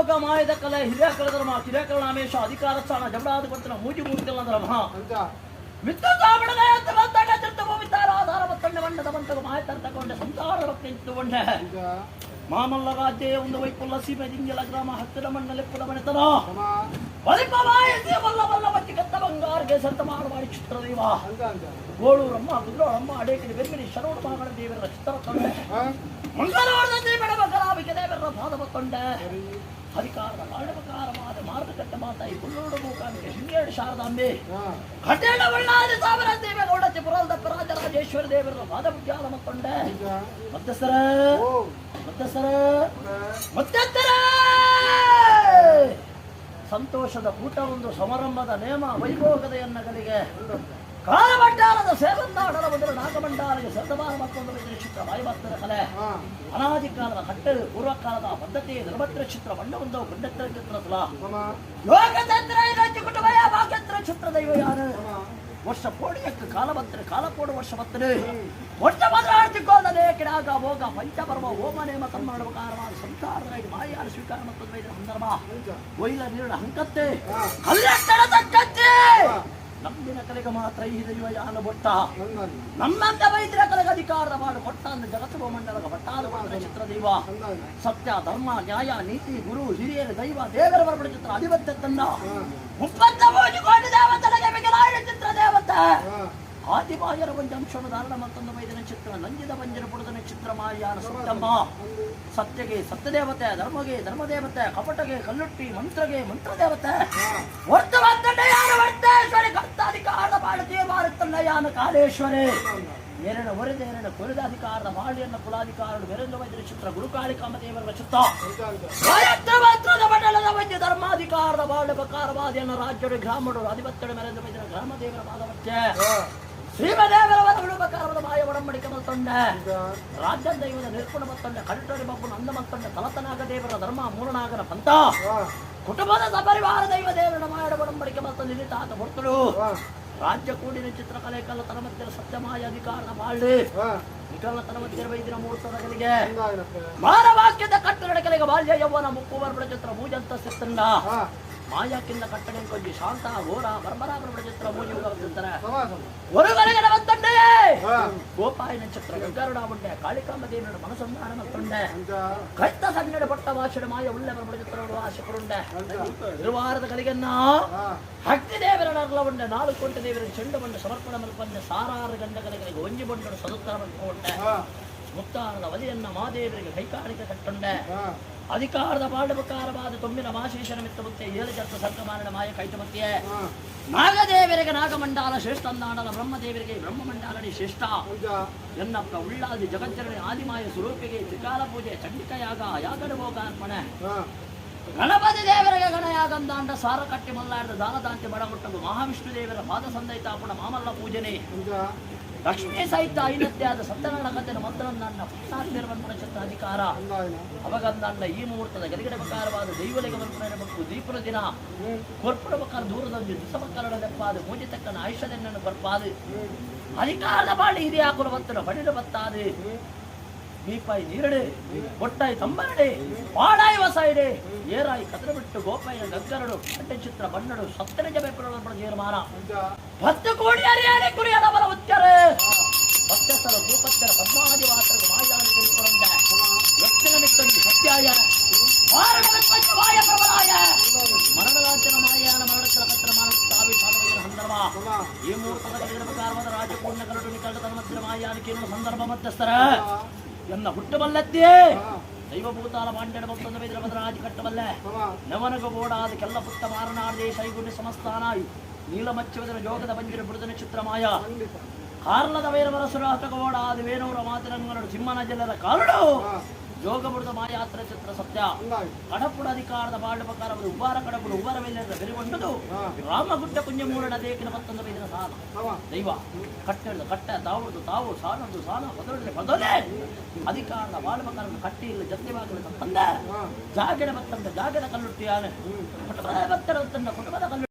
ಯೋಗ ಮಾಯದ ಕಲೆ ಹಿರಿಯಕಳಧರ್ಮ ಕಿರಿಯಕರಣಾಮೇಶ ಅಧಿಕಾರ ಸ್ಥಾನ ಜಬಡಾದ ಕೊಟ್ಟಿನ ಮೂಜಿ ಮೂರ್ತಿಗಳ ಧರ್ಮ ಮಿತ್ರ ಸಾಬಣದ ಬಂತಂಡ ಚಿತ್ತಭೂಮಿತಾರ ಆಧಾರ ಬತ್ತಂಡ ಬಂಡದ ಬಂತಗ ಮಾಯತರ ತಗೊಂಡ ಸಂಸಾರ ಭಕ್ತಿ ಇಟ್ಟುಕೊಂಡೆ ಮಾಮಲ್ಲ ರಾಜ್ಯ ಒಂದು ವೈಪುಲ್ಲ ಸೀಮೆ ದಿಂಜಲ ಗ್ರಾಮ ಹತ್ತಿರ ಮಣ್ಣಲ್ಲಿ ಪುಲ ಮನೆತನ ಬಲಿಪ ಮಾಯಸಿ ಬಲ್ಲ ಬಲ್ಲ ಬಚ್ಚಿ ಕತ್ತ ಬಂಗಾರಿಗೆ ಸಂತ ಮಾಡುವಾಡಿ ಚಿತ್ರದೇವ ಗೋಳೂರಮ್ಮ ಕುದ್ರೋಳಮ್ಮ ಅಡೇಕಿನ ಬೆರ್ಮಿನಿ ಶರವಣ ಮಗಳ ದೇವರ ಚಿತ್ರ ತಂದೆ ಮಂಗಳವಾರದ ದೇವರ ಮಗರಾವಿಗೆ ದೇವರ ಪಾದವ ತಂಡೆ ಅಧಿಕಾರದ ಕಾರಣಕಾರವಾದ ಮಾರ್ಗಕಟ್ಟ ಮಾತಾಯಿ ಕುಲ್ಲೂರು ಮೂಕಾಂಬಿಕೆ ಶೃಂಗೇರಿ ಶಾರದಾಂಬೆ ಕಟೇಳ ಬಳ್ಳಾರಿ ಸಾವಿರ ದೇವೇಗೌಡ ತ್ರಿಪುರದ ರಾಜರಾಜೇಶ್ವರ ದೇವರ ಪಾದಪುಜ್ಯಾಲ ಮತ್ತೊಂಡೆ ಮಧ್ಯಸ್ಥರ ಸಂತೋಷದ ಕೂಟವೊಂದು ಸಮಾರಂಭದ ನೇಮ ವೈಭೋಗದ ಎನ್ನಗಳಿಗೆ ಕಾಲಭಂಡಾರದ ಸೇವಂತಾಡಲ ಬಂದರೆ ನಾಗಮಂಡಾಲಿಗೆ ಶತಮಾನ ಮತ್ತೊಂದು ಚಿತ್ರ ವಾಯುಭಕ್ತರ ಕಲೆ ಅನಾದಿ ಕಾಲದ ಕಟ್ಟಲು ಪೂರ್ವಕಾಲದ ಪದ್ಧತಿ ನಿರ್ಭತ್ರ ಚಿತ್ರ ಬಣ್ಣವೊಂದು ಗಂಡತ್ರ ಚಿತ್ರ ಯೋಗಚಂದ್ರ ರಾಜ್ಯ ಕುಟುಂಬಯ ಭಾಗ್ಯತ್ರ ಚಿತ್ರ ದೈವ ಯಾರು ವರ್ಷ ಪೋಡಿಯಕ್ಕೆ ಕಾಲ ಬತ್ತರೆ ಕಾಲ ಪೋಡು ವರ್ಷ ಬತ್ತರೆ ವರ್ಷ ಬದಲಾಡ್ತಿಕ್ಕೋದನೆ ಕಿಡಾಗ ಭೋಗ ಪಂಚಪರ್ವ ಹೋಮ ನೇಮ ತಮ್ಮಕಾರವಾದ ಸಂಸಾರದಲ್ಲಿ ಮಾಯಾರ ಸ್ವೀಕಾರ ಮತ್ತು ಸಂದರ್ಭ ಒಯ್ಲ ನೀರಿನ ಹಂಕತ್ತೆ ಕಲ್ಲೆಟ್ಟಡ ತಕ್ಕತ್ತೆ ನಮ್ಮಿನ ಕಲೆಗೆ ಮಾತ್ರ ಈ ದೈವ ಯಾನ ಬೊಟ್ಟ ನಮ್ಮಂತ ವೈದ್ಯರ ಕಲೆಗೆ ಅಧಿಕಾರದ ಮಾಡು ಕೊಟ್ಟ ಅಂದ್ರೆ ಜಗತ್ತು ಮಂಡಲದ ಬಟ್ಟಾದ ಮಾಡಿದ ಚಿತ್ರ ದೈವ ಸತ್ಯ ಧರ್ಮ ನ್ಯಾಯ ನೀತಿ ಗುರು ಹಿರಿಯರ ದೈವ ದೇವರ ಬರಬಡ ಚಿತ್ರ ಅಧಿಪತ್ಯ ತಂದ 30 ಕೋಟಿ ದೇವತೆಗೆ ಮಿಗಿಲಾದ ಚಿತ್ರ ದೇವತೆ ಆದಿಬಾಯರ ಒಂದು ಅಂಶನ ಧಾರಣ ಮತ್ತೊಂದು ವೈದ್ಯನ ಚಿತ್ರ ನಂಜಿದ ಬಂಜನ ಪುಡದನ ಚಿತ್ರ ಮಾಯಾನ ಸತ್ಯಮ್ಮ ಸತ್ಯಗೆ ಸತ್ಯದೇವತೆ ಧರ್ಮಗೆ ಧರ್ಮದೇವತೆ ಕಪಟಗೆ ಕಲ್ಲುಟ್ಟಿ ಮಂತ್ರಗೆ ಮಂತ್ರದೇವತೆ ವರ್ತೇಶ್ವರಿ ಕರ್ತಾಧಿಕಾರದ ಬಾಳತಿಯ ಭಾರತಲ್ಲ ಯಾನ ಕಾಲೇಶ್ವರಿ ಎರಡು ವರದೆ ಎರಡು ಕೊರೆದ ಅಧಿಕಾರದ ಬಾಳಿಯನ್ನ ಕುಲಾಧಿಕಾರರು ವೀರೇಂದ್ರ ವೈದ್ಯರ ಚಿತ್ರ ಗುರುಕಾಳಿಕಾಂಬ ದೇವರ ಚಿತ್ರ ಗಾಯತ್ರ ಮಂಡಲದ ವೈದ್ಯ ಧರ್ಮಾಧಿಕಾರದ ಬಾಳ ಬಕಾರವಾದಿಯನ್ನ ರಾಜ್ಯರು ಗ್ರಾಮರು ಅಧಿಪತ್ಯದ ಮೇರೆಂದ್ರ ವೈದ್ಯರ ಗ್ರಾಮ ದೇವರ ಪಾದವಚ್ಚೆ ಶ್ರೀಮದೇವರ ವರಗಳು ಬಕಾರದ ಮಾಯ ಒಡಂಬಡಿಕೆ ಮತ್ತೊಂಡೆ ರಾಜ್ಯ ದೈವದ ನಿರ್ಪುಣ ಮತ್ತೊಂಡೆ ಕಲ್ಟರಿ ಬಬ್ಬನ ಅಂದ ಮತ್ತೊಂಡೆ ತಲತನಾಗ ದೇವರ ಧರ್ಮ ಮೂರನಾಗನ ಪಂಥ ಕುಟುಂಬದ ಸಪರಿವಾರ ದೈವ ದೇವರ ಮಾಯಡ ಒಡಂಬಡಿಕೆ ಮತ್ತೊಂದು ನಿತಾತ ಹೊರ್ತಳು ರಾಜ್ಯ ಕೂಡಿನ ಚಿತ್ರಕಲೆ ಕಲ್ಲ ತನಮತ್ತಿರ ಸತ್ಯಮಾಯ ಅಧಿಕಾರದ ಬಾಳ್ಳಿ ನಿಕಲ ತನಮತ್ತಿರ ವೈದ್ಯರ ಮೂರ್ತದಗಳಿಗೆ ಮಾನವಾಕ್ಯದ ಕಟ್ಟಡಗಳಿಗೆ ಬಾಲ್ಯ ಯೌವನ ಮುಕ್ಕುವರ್ಬಡ ಚಿತ್ರ ಮೂಜಂತ ಸಿತ್ತಂಡ ಮಾಯಾಕಿಂದ ಕಟ್ಟಡೆ ಕೊಂಚಿ ಶಾಂತ ಘೋರ ಬರ್ಬರಾಬರ ಚಿತ್ರ ಮೂಜಿಂತಾರೆ ಹೊರಗಡೆಗಡೆ ಬಂತಂಡೆ ಗೋಪಾಯಿನ ಚಿತ್ರ ಗಂಗಾರುಡ ಉಂಡೆ ಕಾಳಿಕಾಂಬ ದೇವರ ಮನಸಂಧಾನ ಮತ್ತೊಂಡೆ ಕಟ್ಟ ಸಣ್ಣಡೆ ಪಟ್ಟ ಭಾಷಣ ಮಾಯ ಉಳ್ಳೆ ಬರಬಡ ಚಿತ್ರ ಆಶಕರುಂಡೆ ಇರುವಾರದ ಕಲಿಗನ್ನ ಹಟ್ಟಿ ದೇವರ ನರ್ಲ ಉಂಡೆ 4 ಕೋಟಿ ದೇವರ ಚೆಂಡು ಬಂಡ ಸಮರ್ಪಣ ಮಲ್ಪಂಡೆ ಸಾರಾರು ಗಂಡಗಳಿಗೆ ಒಂಜಿ ಬಂಡರು ಸದುತ್ತರ ಮಲ್ಕೊಂಡೆ ಮುತ್ತಾರದ ವಲಿಯನ್ನ ಮಾದೇವರಿಗೆ ಕೈಕಾಣಿಕೆ ಕಟ್ಟುಂಡೆ ಅಧಿಕಾರದ ಪಾಂಡವಕಾರವಾದ ತೊಮ್ಮಿನ ಮಾಶೇಷನ ಮಿತ್ತ ಮುತ್ತೆ 7 ಜರ್ತ ಸರ್ಗಮಾನ ಮಾಯ ಕೈಟಮತ್ಯೆ ನಾಗದೇವರಿಗೆ ನಾಗಮಂಡಲ ಶ್ರೇಷ್ಠ ಅಂದಾಡಲ ಬ್ರಹ್ಮದೇವರಿಗೆ ಬ್ರಹ್ಮಮಂಡಲಡಿ ಶ್ರೇಷ್ಠ ಎನ್ನಪ್ಪ ಉಳ್ಳಾದಿ ಜಗಜ್ಜರಣಿ ಆದಿಮಾಯ ಸ್ವರೂಪಿಗೆ ತ್ರಿಕಾಲ ಪೂಜೆ ಚಂಡಿಕಯಾಗ ಯಾಗಡ ಭೋಗ ಅರ್ಪಣೆ ಗಣಪತಿ ದೇವರಿಗೆ ಗಣಯಾಗಂದಾಂಡ ಸಾರ ಕಟ್ಟಿ ಮಲ್ಲಾಡಿದ ದಾನದಾಂತಿ ಬಡಗುಟ್ಟದು ಮಹಾವಿಷ್ಣು ದೇವರ ಪಾದ ಸಂದೈತಾಪುಣ ಮಾಮಲ್ಲ ಪೂಜನೆ ಲಕ್ಷ್ಮೀ ಸಾಹಿತ್ಯ ಐನತ್ಯಾದ ಸತ್ಯನಾರಾಯಣ ಕಥೆನ ಮಂತ್ರನನ್ನ ಪುಟ್ಟಾರ್ಪಣ ಚಿತ್ರ ಅಧಿಕಾರ ಅವಗಂದಾಂಡ ಈ ಮುಹೂರ್ತದ ಗರಿಗಡೆ ಬಕಾರವಾದ ದೈವಲಿಗೆ ಮಲ್ಪನೆ ಮತ್ತು ದೀಪದ ದಿನ ಕೊರ್ಪುಡ ಬಕಾರ ದೂರದಲ್ಲಿ ದಿಸಬಕ್ಕರಡ ಲೆಪ್ಪಾದು ಮೂಜಿ ತಕ್ಕನ ಆಯುಷ್ಯದೆನ್ನನ್ನು ಬರ್ಪಾದು ಅಧಿಕಾರದ ಬಾಳಿ ಹಿರಿಯ ಹಾಕಲು ಬತ್ತನ ಬಡಿಡ ಬತ್ತಾದು ಮೀಪಾಯಿ ನೀರಡೆ ಒಟ್ಟಾಯಿ ತಂಬರಡೆ ಪಾಡಾಯಿ ವಸಾಯಿಡೆ ಏರಾಯಿ ಕದ್ರ ಬಿಟ್ಟು ಗೋಪಾಯಿನ ಗಗ್ಗರಡು ಕಟ್ಟೆ ಚಿತ್ರ ಬಣ್ಣಡು ಸತ್ತನಿಜ ಬೆಪ್ಪಡ ಜೇರ್ಮಾನ 10 ಕೋಟಿ ಹರಿಯಾಣೆ ಕುರಿಯದ ಬಲ ಉಚ್ಚರೆ ಪತ್ಯಸರ ಭೂಪತ್ಯರ ಪದ್ಮಾದಿ ವಾಸರ ಮಾಯಾನಿ ಕುರಿಪುರಂಡೆ ವ್ಯಕ್ತಿನ ಮಿತ್ತಂಗಿ ಸತ್ಯಾಯ ಮಾಯ ಪ್ರಬಲಾಯ ಮರಣದಾಂಚನ ಮಾಯಾನ ಮರಣಗಳ ಪತ್ರ ಮಾನಸ ತಾವಿ ಪಾದವೈನ ಸಂದರ್ಭ ಈ ಮುಹೂರ್ತದ ಗಡಿಗಡಕಾರವಾದ ರಾಜಪೂರ್ಣ ಕರಡು ನಿಕಟ ತನ್ಮತ್ತಿರ ಮಾಯಾನಿ ಕೇಳುವ ಸಂದರ್ಭ ಮಧ್ಯಸ್ಥರ ಎನ್ನ ಹುಟ್ಟಬಲ್ಲದ್ದೇ ದೈವಭೂತಾಲ ಪಾಂಡ್ಯಡ ಮತ್ತೊಂದು ವೈದ್ಯರ ಭದ್ರಾಜಿ ಕಟ್ಟಬಲ್ಲೆ ನವನಗ ಗೋಡಾದ ಕೆಲ್ಲ ಪುತ್ತ ಮಾರನಾಡದೆ ಶೈಗುಂಡಿ ಸಮಸ್ಥಾನಾಯಿ ನೀಲಮಚ್ಚವದರ ಜೋಗದ ಬಂಜಿರ ಬುಡದನ ಚಿತ್ರಮಾಯ ಕಾರ್ಲದ ವೈರವರ ಸುರಾಟಗೋಡಾದ ವೇಣೂರ ಮಾತಿರಂಗನಡು ಸಿಂಹನ ಜಲ್ಲದ ಕಾರಡು ಯೋಗ ಬುಡದ ಮಾಯಾತ್ರ ಚಿತ್ರ ಸತ್ಯ ಕಡಪುಡ ಅಧಿಕಾರದ ಬಾಳುಬಕಾರ ಉಬ್ಬಾರ ಕಡಪುಡು ಉಬ್ಬರ ಮೇಲೆ ಬೆರೆಗೊಂಡದು ರಾಮಗುಡ್ಡ ಕುಂಜಮೂರನ ದೇಕಿನ ಮತ್ತೊಂದು ವೈದ್ಯರ ಸಾಲ ದೈವ ಕಟ್ಟೆಡ್ದು ಕಟ್ಟ ತಾವುದು ತಾವು ಸಾನದು ಸಾಲ ಬದಲಿದ್ರೆ ಬದಲೇ ಅಧಿಕಾರದ ಬಾಳುಬಕಾರನ್ನು ಕಟ್ಟಿ ಇಲ್ಲ ಜತ್ತೆ ಬಾಗಿಲು ತಂದ ಜಾಗಡ ಮತ್ತಂದ ಜಾಗದ ಕಲ್ಲುಟ್ಟಿಯಾನೆ ಕುಟುಂಬದ ಭಕ್ತರ ಕುಟುಂಬದ ಕಲ್ಲು